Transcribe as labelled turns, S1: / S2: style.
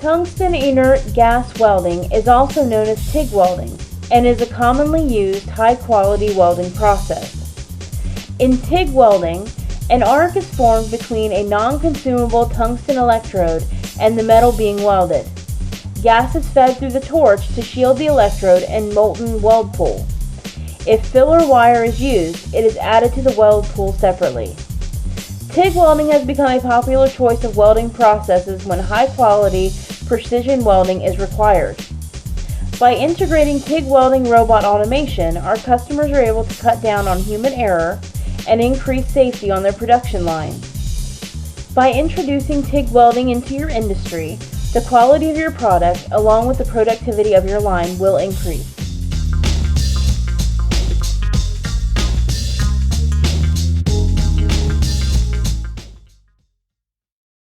S1: Tungsten inert gas welding is also known as TIG welding and is a commonly used high-quality welding process. In TIG welding, an arc is formed between a non-consumable tungsten electrode and the metal being welded. Gas is fed through the torch to shield the electrode and molten weld pool. If filler wire is used, it is added to the weld pool separately. TIG welding has become a popular choice of welding processes when high-quality precision welding is required. By integrating TIG welding robot automation, our customers are able to cut down on human error and increase safety on their production lines. By introducing TIG welding into your industry, the quality of your product, along with the productivity of your line, will increase.